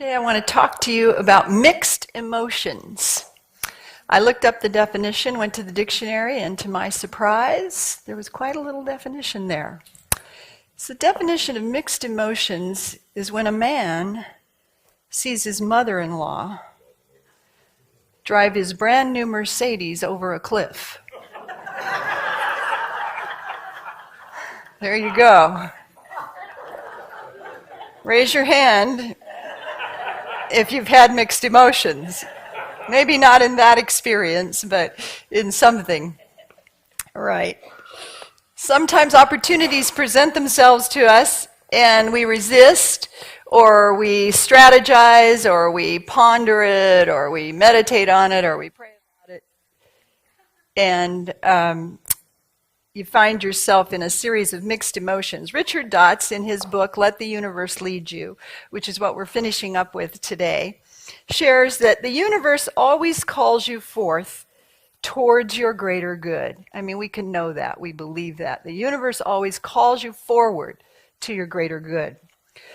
Today I want to talk to you about mixed emotions. I looked up the definition, went to the dictionary, and to my surprise, there was quite a little definition there. So the definition of mixed emotions is when a man sees his mother-in-law drive his brand new Mercedes over a cliff. There you go. Raise your hand if you've had mixed emotions. Maybe not in that experience, but in something. Right. Sometimes opportunities present themselves to us and we resist, or we strategize, or we ponder it, or we meditate on it, or we pray about it. And you find yourself in a series of mixed emotions. Richard Dotz, in his book, Let the Universe Lead You, which is what we're finishing up with today, shares that the universe always calls you forth towards your greater good. I mean, we can know that. We believe that. The universe always calls you forward to your greater good.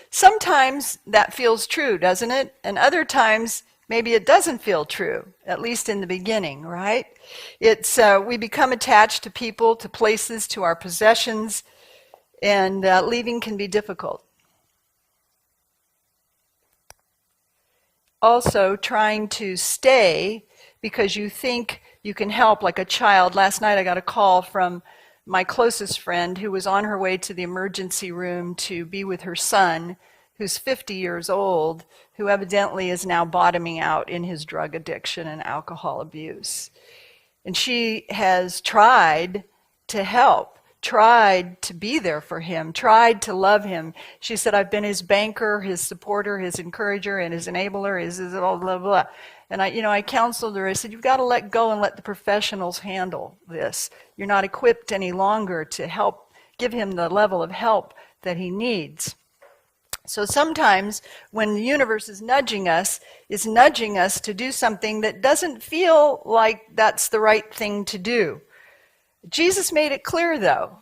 Sometimes that feels true, doesn't it? And other times, maybe it doesn't feel true, at least in the beginning, right? It's we become attached to people, to places, to our possessions, and leaving can be difficult. Also, trying to stay because you think you can help, like a child. Last night I got a call from my closest friend who was on her way to the emergency room to be with her son, who's 50 years old, who evidently is now bottoming out in his drug addiction and alcohol abuse. And she has tried to help, tried to be there for him, tried to love him. She said, I've been his banker, his supporter, his encourager, and his enabler, his blah, blah, blah. And I counseled her. I said, you've got to let go and let the professionals handle this. You're not equipped any longer to help, give him the level of help that he needs. So sometimes when the universe is nudging us to do something that doesn't feel like that's the right thing to do. Jesus made it clear, though.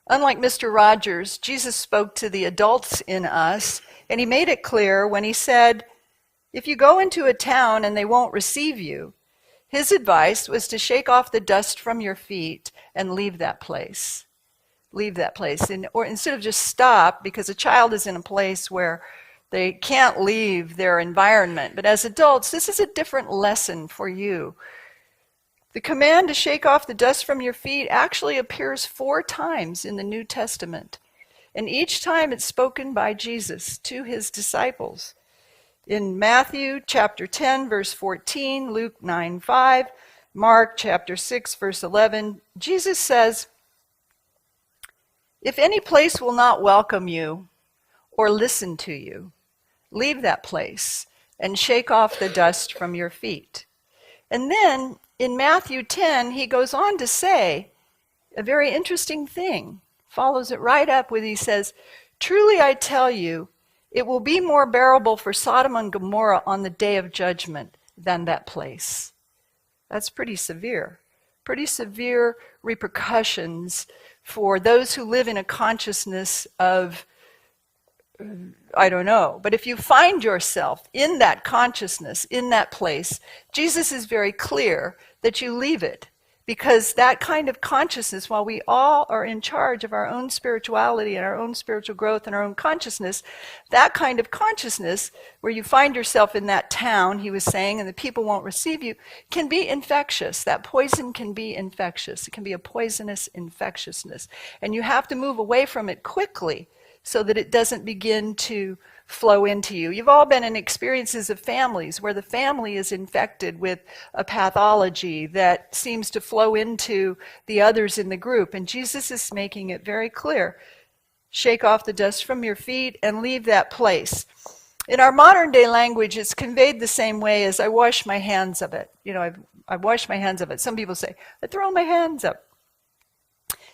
Unlike Mr. Rogers, Jesus spoke to the adults in us, and he made it clear when he said, if you go into a town and they won't receive you, his advice was to shake off the dust from your feet and leave that place. Leave that place. Or instead of just stop, because a child is in a place where they can't leave their environment. But as adults, this is a different lesson for you. The command to shake off the dust from your feet actually appears 4 times in the New Testament. And each time it's spoken by Jesus to his disciples. In Matthew chapter 10, verse 14, Luke 9:5, Mark chapter 6, verse 11, Jesus says, if any place will not welcome you or listen to you, leave that place and shake off the dust from your feet. And then in Matthew 10, he goes on to say a very interesting thing, follows it right up with, he says, truly I tell you, it will be more bearable for Sodom and Gomorrah on the day of judgment than that place. That's pretty severe repercussions for those who live in a consciousness of, I don't know. But if you find yourself in that consciousness, in that place, Jesus is very clear that you leave it. Because that kind of consciousness, while we all are in charge of our own spirituality and our own spiritual growth and our own consciousness, that kind of consciousness where you find yourself in that town, he was saying, and the people won't receive you, can be infectious. That poison can be infectious. It can be a poisonous infectiousness. And you have to move away from it quickly so that it doesn't begin to flow into you. You've all been in experiences of families where the family is infected with a pathology that seems to flow into the others in the group. And Jesus is making it very clear. Shake off the dust from your feet and leave that place. In our modern day language, it's conveyed the same way as I wash my hands of it. I wash my hands of it. Some people say, I throw my hands up.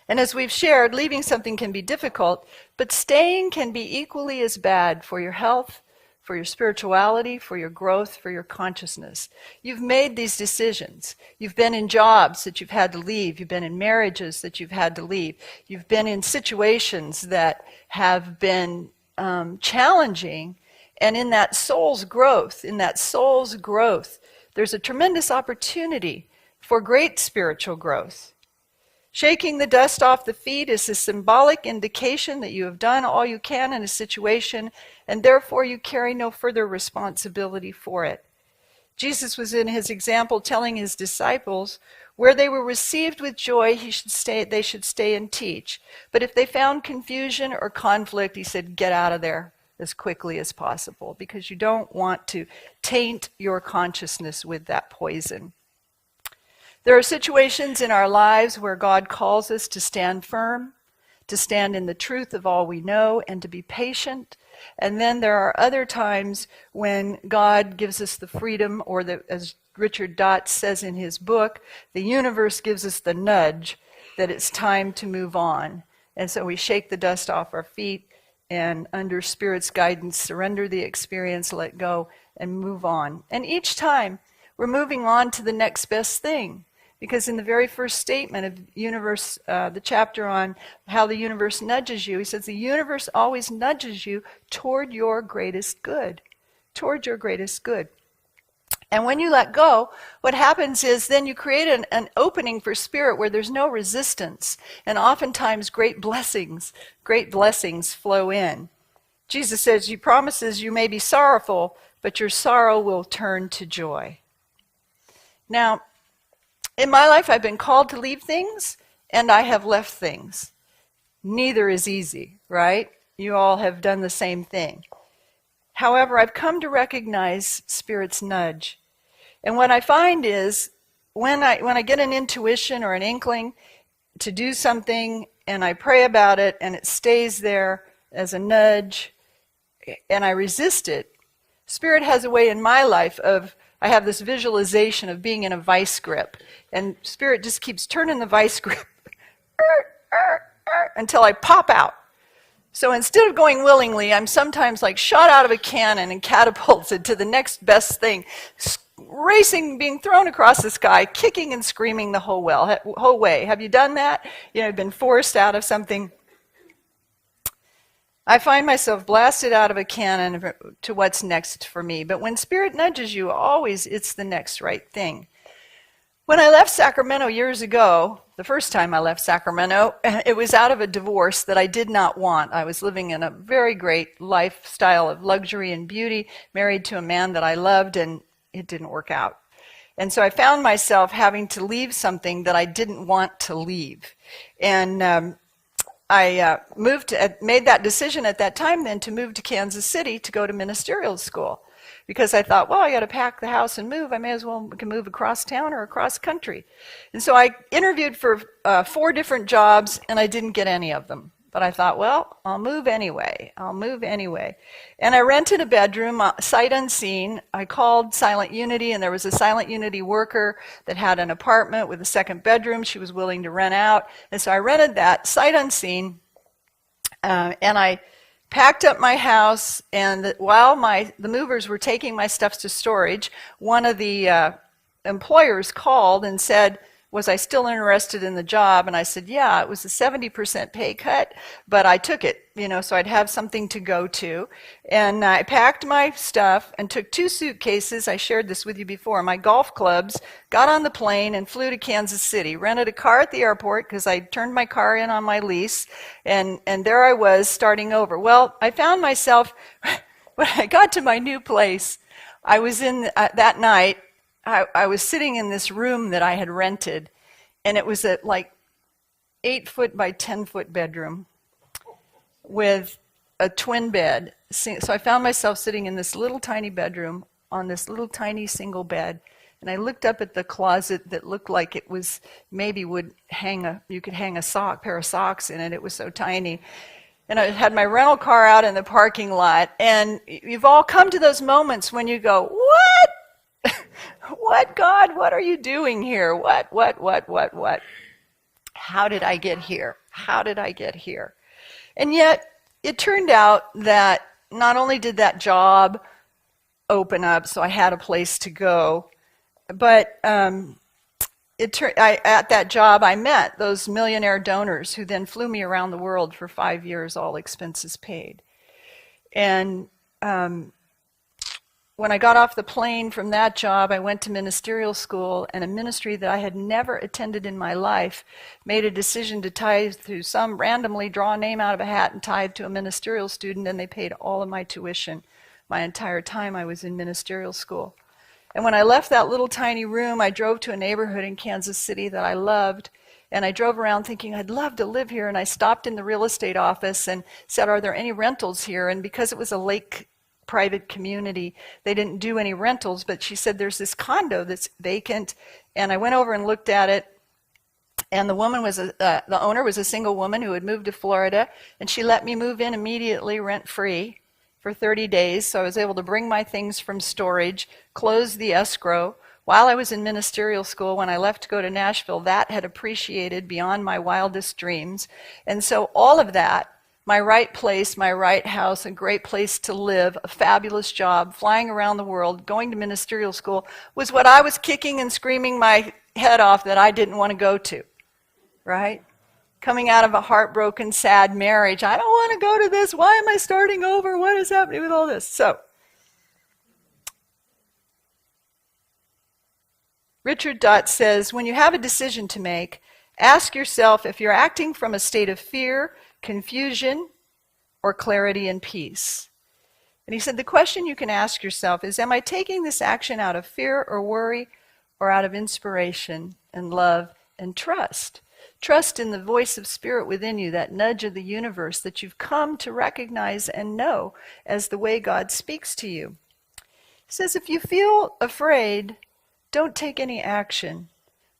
And as we've shared, leaving something can be difficult, but staying can be equally as bad for your health, for your spirituality, for your growth, for your consciousness. You've made these decisions. You've been in jobs that you've had to leave. You've been in marriages that you've had to leave. You've been in situations that have been challenging, And in that soul's growth, there's a tremendous opportunity for great spiritual growth. Shaking the dust off the feet is a symbolic indication that you have done all you can in a situation, and therefore you carry no further responsibility for it. Jesus was in his example telling his disciples where they were received with joy, they should stay and teach. But if they found confusion or conflict, he said, get out of there as quickly as possible, because you don't want to taint your consciousness with that poison. There are situations in our lives where God calls us to stand firm, to stand in the truth of all we know, and to be patient. And then there are other times when God gives us the freedom, or as Richard Dott says in his book, the universe gives us the nudge that it's time to move on. And so we shake the dust off our feet and under Spirit's guidance, surrender the experience, let go, and move on. And each time we're moving on to the next best thing. Because in the very first statement of universe, the chapter on how the universe nudges you, he says the universe always nudges you toward your greatest good. Toward your greatest good. And when you let go, what happens is then you create an opening for Spirit where there's no resistance. And oftentimes great blessings flow in. Jesus says, he promises you may be sorrowful, but your sorrow will turn to joy. Now, in my life, I've been called to leave things, and I have left things. Neither is easy, right? You all have done the same thing. However, I've come to recognize Spirit's nudge. And what I find is, when I get an intuition or an inkling to do something, and I pray about it, and it stays there as a nudge, and I resist it, Spirit has a way in my life of, I have this visualization of being in a vice grip, and Spirit just keeps turning the vice grip until I pop out. So instead of going willingly, I'm sometimes like shot out of a cannon and catapulted to the next best thing, racing, being thrown across the sky, kicking and screaming the whole way. Have you done that? You've been forced out of something. I find myself blasted out of a cannon to what's next for me. But when Spirit nudges you, always it's the next right thing. When I left Sacramento years ago, the first time I left Sacramento, it was out of a divorce that I did not want. I was living in a very great lifestyle of luxury and beauty, married to a man that I loved, and it didn't work out. And so I found myself having to leave something that I didn't want to leave. And I made that decision at that time then to move to Kansas City to go to ministerial school, because I thought, well, I got to pack the house and move. I may as well can move across town or across country. And so I interviewed for 4 different jobs, and I didn't get any of them. But I thought, well, I'll move anyway. And I rented a bedroom, sight unseen. I called Silent Unity, and there was a Silent Unity worker that had an apartment with a second bedroom she was willing to rent out. And so I rented that, sight unseen, and I packed up my house. And while the movers were taking my stuff to storage, one of the employers called and said, was I still interested in the job? And I said, yeah, it was a 70% pay cut, but I took it, so I'd have something to go to. And I packed my stuff and took 2 suitcases. I shared this with you before, my golf clubs, got on the plane and flew to Kansas City, rented a car at the airport because I turned my car in on my lease, and there I was starting over. Well, I found myself, when I got to my new place, I was in, that night, I was sitting in this room that I had rented, and it was a 8-foot by 10-foot bedroom with a twin bed. So I found myself sitting in this little tiny bedroom on this little tiny single bed, and I looked up at the closet that looked like it was maybe you could hang a pair of socks in it. It was so tiny. And I had my rental car out in the parking lot, and you've all come to those moments when you go, what? What, God? What are you doing here? What? How did I get here? And yet, it turned out that not only did that job open up, so I had a place to go, but at that job I met those millionaire donors who then flew me around the world for 5 years, all expenses paid. And when I got off the plane from that job, I went to ministerial school, and a ministry that I had never attended in my life made a decision to tithe to some randomly draw a name out of a hat and tithe to a ministerial student, and they paid all of my tuition my entire time I was in ministerial school. And when I left that little tiny room, I drove to a neighborhood in Kansas City that I loved, and I drove around thinking I'd love to live here, and I stopped in the real estate office and said, are there any rentals here? And because it was a lake private community, they didn't do any rentals, but she said there's this condo that's vacant, and I went over and looked at it, and the owner was a single woman who had moved to Florida, and she let me move in immediately rent-free for 30 days, so I was able to bring my things from storage, close the escrow. While I was in ministerial school, when I left to go to Nashville, that had appreciated beyond my wildest dreams. And so all of that, my right place, my right house, a great place to live, a fabulous job, flying around the world, going to ministerial school, was what I was kicking and screaming my head off that I didn't want to go to, right? Coming out of a heartbroken, sad marriage. I don't want to go to this. Why am I starting over? What is happening with all this? So, Richard Dott says, when you have a decision to make, ask yourself if you're acting from a state of fear, confusion, or clarity and peace. And he said, the question you can ask yourself is, am I taking this action out of fear or worry, or out of inspiration and love and trust? Trust in the voice of spirit within you, that nudge of the universe that you've come to recognize and know as the way God speaks to you. He says, if you feel afraid, don't take any action,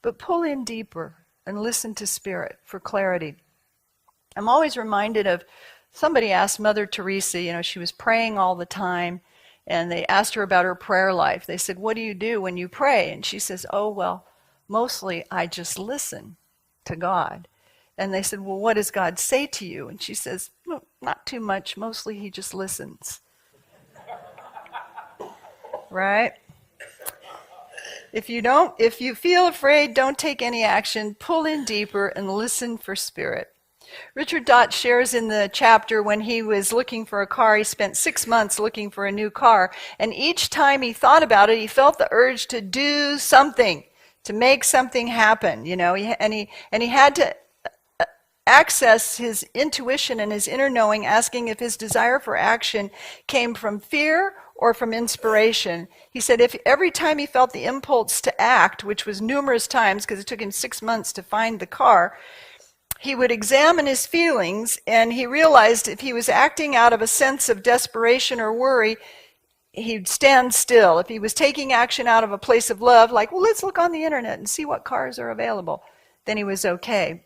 but pull in deeper and listen to spirit for clarity. I'm always reminded of, somebody asked Mother Teresa, she was praying all the time, and they asked her about her prayer life. They said, what do you do when you pray? And she says, oh, well, mostly I just listen to God. And they said, well, what does God say to you? And she says, no, not too much. Mostly he just listens. Right? If you feel afraid, don't take any action. Pull in deeper and listen for spirit. Richard Dott shares in the chapter when he was looking for a car, he spent 6 months looking for a new car. And each time he thought about it, he felt the urge to do something, to make something happen, and he had to access his intuition and his inner knowing, asking if his desire for action came from fear or from inspiration. He said if every time he felt the impulse to act, which was numerous times because it took him 6 months to find the car, he would examine his feelings, and he realized if he was acting out of a sense of desperation or worry, he'd stand still. If he was taking action out of a place of love, like, well, let's look on the internet and see what cars are available, then he was okay.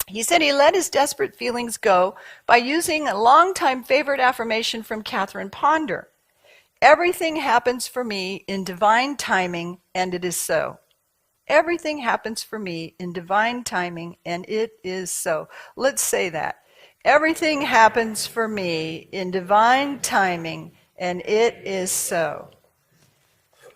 He said he let his desperate feelings go by using a longtime favorite affirmation from Catherine Ponder. Everything happens for me in divine timing, and it is so. Everything happens for me in divine timing, and it is so. Let's say that. Everything happens for me in divine timing, and it is so.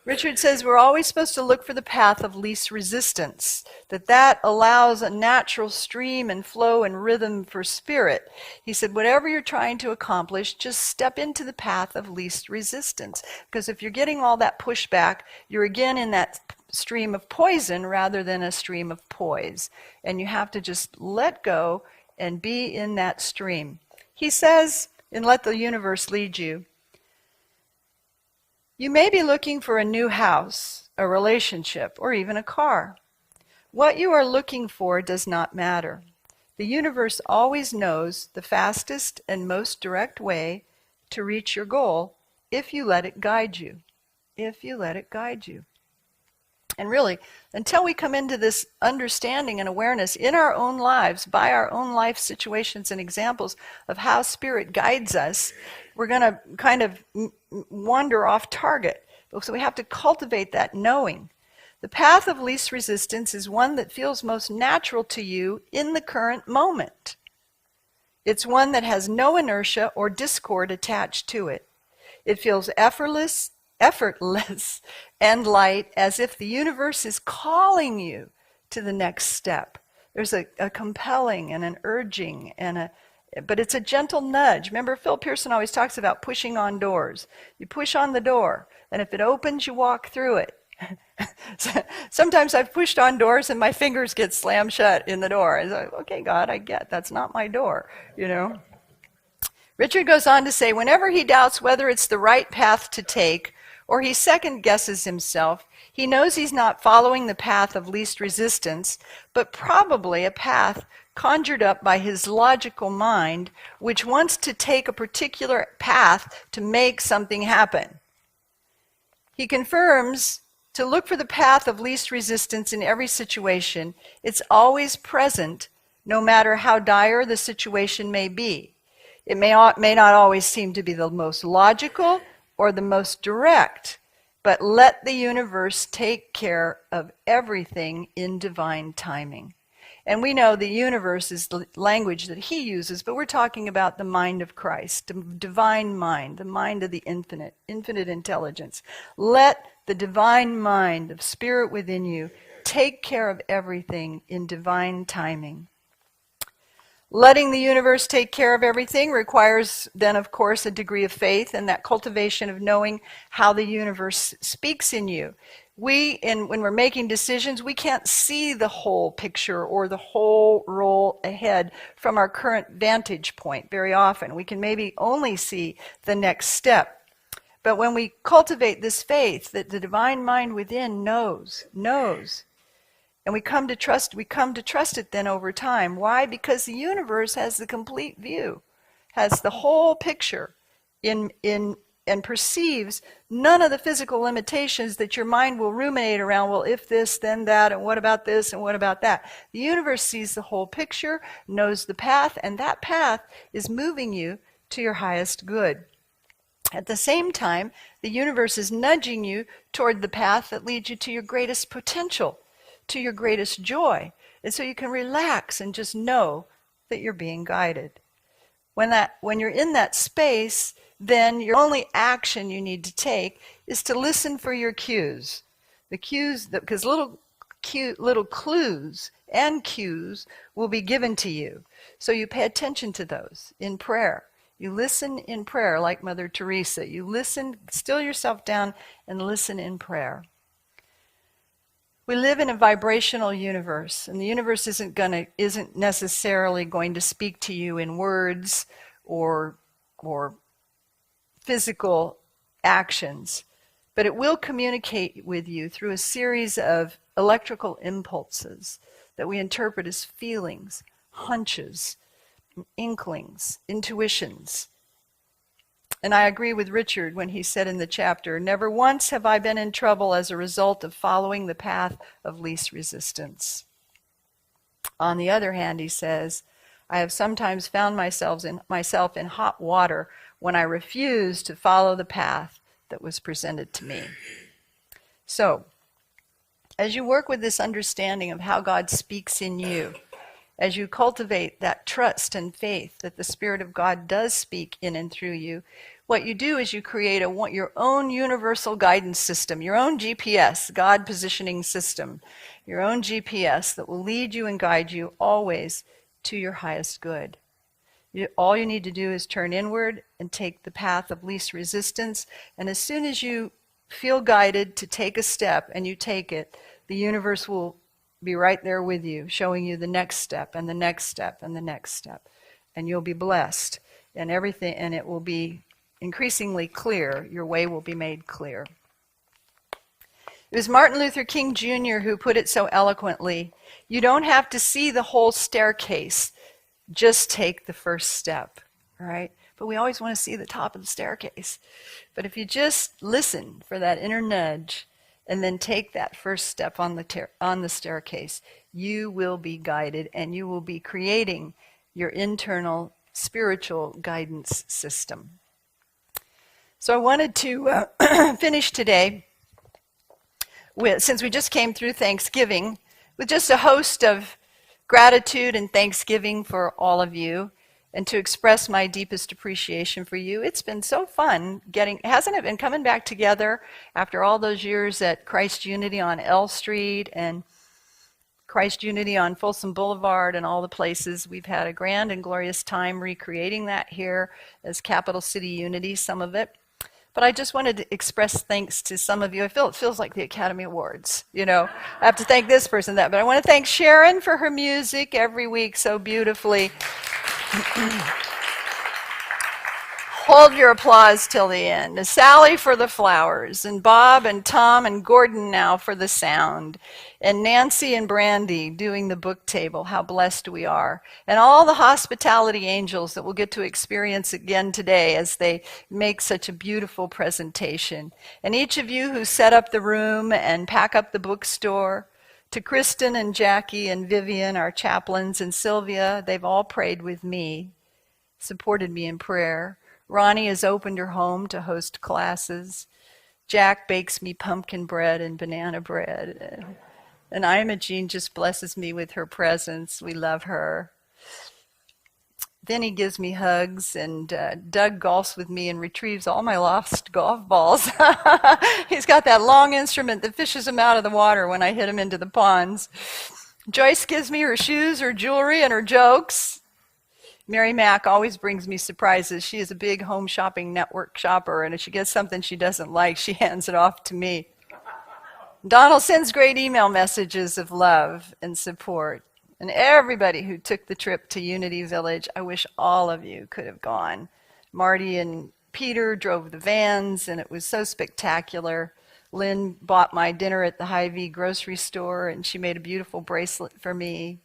Richard says we're always supposed to look for the path of least resistance, that allows a natural stream and flow and rhythm for spirit. He said whatever you're trying to accomplish, just step into the path of least resistance. Because if you're getting all that pushback, you're again in that stream of poison rather than a stream of poise. And you have to just let go and be in that stream. He says, and let the universe lead you, you may be looking for a new house, a relationship, or even a car. What you are looking for does not matter. The universe always knows the fastest and most direct way to reach your goal if you let it guide you. If you let it guide you. And really, until we come into this understanding and awareness in our own lives, by our own life situations and examples of how Spirit guides us, we're going to kind of wander off target. So we have to cultivate that knowing. The path of least resistance is one that feels most natural to you in the current moment. It's one that has no inertia or discord attached to it. It feels effortless and light, as if the universe is calling you to the next step. There's a compelling and an urging and But it's a gentle nudge. Remember, Phil Pearson always talks about pushing on doors. You push on the door, and if it opens, you walk through it. Sometimes I've pushed on doors and my fingers get slammed shut in the door. It's like, okay, God, I get that's not my door, you know. Richard goes on to say, whenever he doubts whether it's the right path to take, or he second guesses himself, he knows he's not following the path of least resistance, but probably a path conjured up by his logical mind, which wants to take a particular path to make something happen. He confirms to look for the path of least resistance in every situation. It's always present, no matter how dire the situation may be. It may not always seem to be the most logical or the most direct, but let the universe take care of everything in divine timing. And we know the universe is the language that he uses, but we're talking about the mind of Christ, the divine mind, the mind of the infinite intelligence. Let the divine mind of spirit within you take care of everything in divine timing. Letting the universe take care of everything requires then, of course, a degree of faith and that cultivation of knowing how the universe speaks in you. When we're making decisions, we can't see the whole picture or the whole role ahead from our current vantage point very often. We can maybe only see the next step. But when we cultivate this faith that the divine mind within knows, and we come to trust it then over time. Why? Because the universe has the complete view, has the whole picture and perceives none of the physical limitations that your mind will ruminate around, well, if this, then that, and what about this, and what about that? The universe sees the whole picture, knows the path, and that path is moving you to your highest good. At the same time, the universe is nudging you toward the path that leads you to your greatest potential, to your greatest joy. And so you can relax and just know that you're being guided. When you're in that space, then your only action you need to take is to listen for your cues. The cues, because little clues and cues will be given to you. So you pay attention to those in prayer. You listen in prayer like Mother Teresa. You listen, still yourself down and listen in prayer. We live in a vibrational universe, and the universe isn't necessarily going to speak to you in words or physical actions, but it will communicate with you through a series of electrical impulses that we interpret as feelings, hunches, inklings, intuitions. And I agree with Richard when he said in the chapter, never once have I been in trouble as a result of following the path of least resistance. On the other hand, he says, I have sometimes found myself in hot water when I refused to follow the path that was presented to me. So, as you work with this understanding of how God speaks in you, as you cultivate that trust and faith that the Spirit of God does speak in and through you, what you do is you create your own universal guidance system, your own GPS, God positioning system, your own GPS that will lead you and guide you always to your highest good. All you need to do is turn inward and take the path of least resistance, and as soon as you feel guided to take a step and you take it, the universe will be right there with you, showing you the next step and the next step and the next step. And you'll be blessed and everything, and it will be increasingly clear. Your way will be made clear. It was Martin Luther King Jr. who put it so eloquently, you don't have to see the whole staircase, just take the first step, all right? But we always want to see the top of the staircase. But if you just listen for that inner nudge, and then take that first step on the staircase, you will be guided and you will be creating your internal spiritual guidance system. So I wanted to finish today since we just came through Thanksgiving, with just a host of gratitude and thanksgiving for all of you, and to express my deepest appreciation for you. It's been so fun hasn't it been coming back together after all those years at Christ Unity on L Street and Christ Unity on Folsom Boulevard and all the places. We've had a grand and glorious time recreating that here as Capital City Unity, some of it. But I just wanted to express thanks to some of you. I feel it feels like the Academy Awards, you know. I have to thank this person, that, but I want to thank Sharon for her music every week so beautifully. Hold your applause till the end. And Sally for the flowers, and Bob and Tom and Gordon now for the sound, and Nancy and Brandy doing the book table. How blessed we are. And all the hospitality angels that we'll get to experience again today as they make such a beautiful presentation. And each of you who set up the room and pack up the bookstore, to Kristen and Jackie and Vivian, our chaplains, and Sylvia, they've all prayed with me, supported me in prayer. Ronnie has opened her home to host classes. Jack bakes me pumpkin bread and banana bread. And Imogene just blesses me with her presence. We love her. Vinny gives me hugs, and Doug golfs with me and retrieves all my lost golf balls. He's got that long instrument that fishes them out of the water when I hit them into the ponds. Joyce gives me her shoes, her jewelry, and her jokes. Mary Mack always brings me surprises. She is a big home shopping network shopper, and if she gets something she doesn't like, she hands it off to me. Donald sends great email messages of love and support. And everybody who took the trip to Unity Village, I wish all of you could have gone. Marty and Peter drove the vans, and it was so spectacular. Lynn bought my dinner at the Hy-Vee grocery store, and she made a beautiful bracelet for me.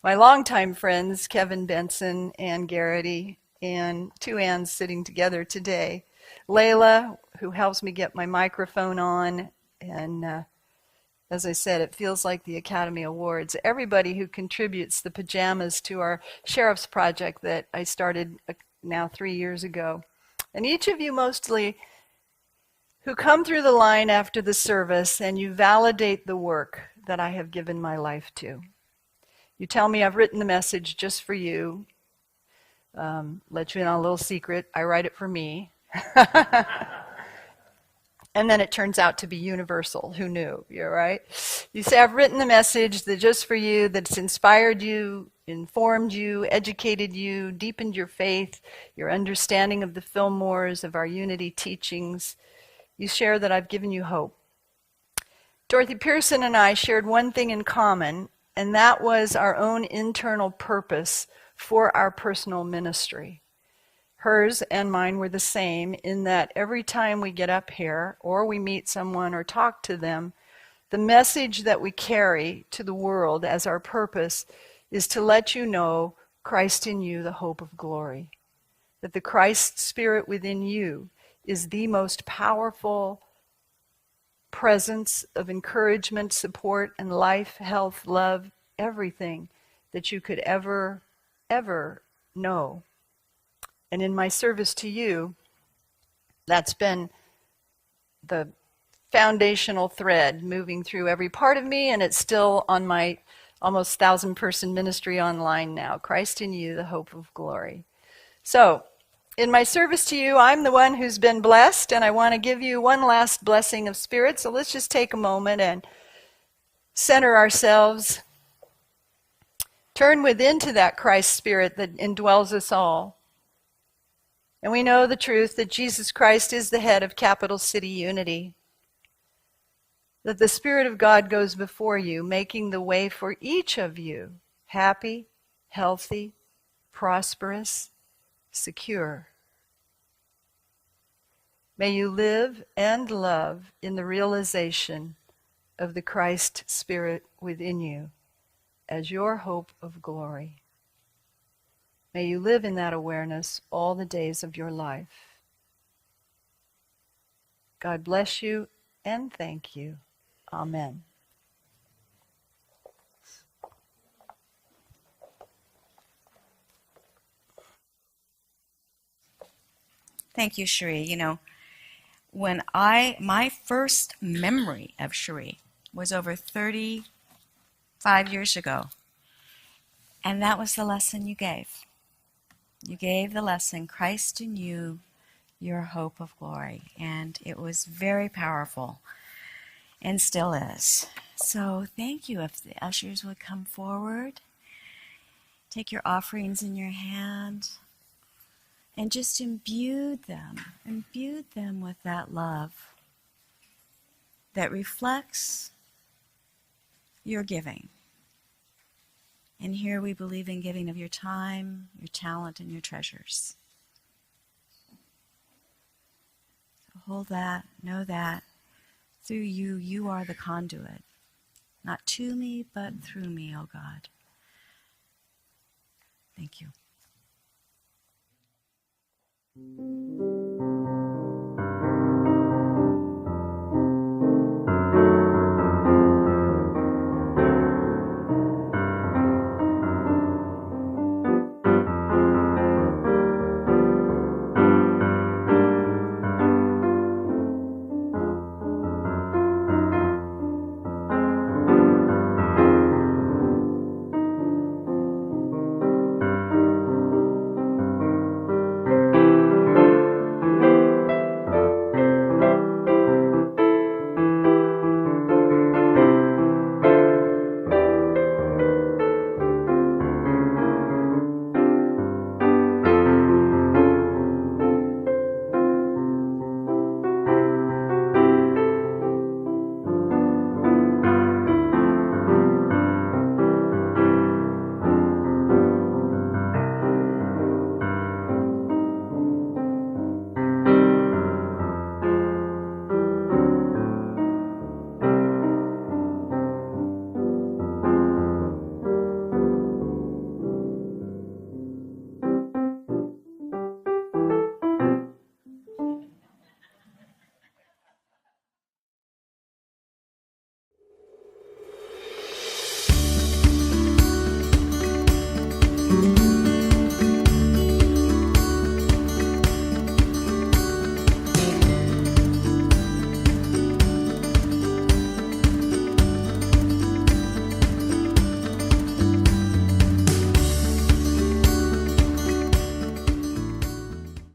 My longtime friends, Kevin Benson, Ann Garrity, and two Anns sitting together today. Layla, who helps me get my microphone on, and as I said, it feels like the Academy Awards. Everybody who contributes the pajamas to our Sheriff's Project that I started now 3 years ago. And each of you mostly who come through the line after the service and you validate the work that I have given my life to. You tell me I've written the message just for you. Let you in on a little secret. I write it for me. And then it turns out to be universal. Who knew? You're right. You say, I've written the message that just for you, that's inspired you, informed you, educated you, deepened your faith, your understanding of the Fillmores, of our unity teachings. You share that I've given you hope. Dorothy Pearson and I shared one thing in common, and that was our own internal purpose for our personal ministry. Hers and mine were the same in that every time we get up here or we meet someone or talk to them, the message that we carry to the world as our purpose is to let you know Christ in you, the hope of glory. That the Christ Spirit within you is the most powerful presence of encouragement, support, and life, health, love, everything that you could ever know. And in my service to you, that's been the foundational thread moving through every part of me, and it's still on my almost 1,000-person ministry online now. Christ in you, the hope of glory. So, in my service to you, I'm the one who's been blessed, and I want to give you one last blessing of spirit. So let's just take a moment and center ourselves. Turn within to that Christ Spirit that indwells us all. And we know the truth that Jesus Christ is the head of Capital City Unity. That the Spirit of God goes before you, making the way for each of you happy, healthy, prosperous, secure. May you live and love in the realization of the Christ Spirit within you as your hope of glory. May you live in that awareness all the days of your life. God bless you and thank you. Amen. Thank you, Cherie. You know, my first memory of Cherie was over 35 years ago. And that was the lesson you gave. You gave the lesson, Christ in you, your hope of glory. And it was very powerful and still is. So thank you. If the ushers would come forward, take your offerings in your hand, and just imbue them with that love that reflects your giving. And here we believe in giving of your time, your talent, and your treasures. So hold that, know that through you, you are the conduit. Not to me, but through me, O God. Thank you.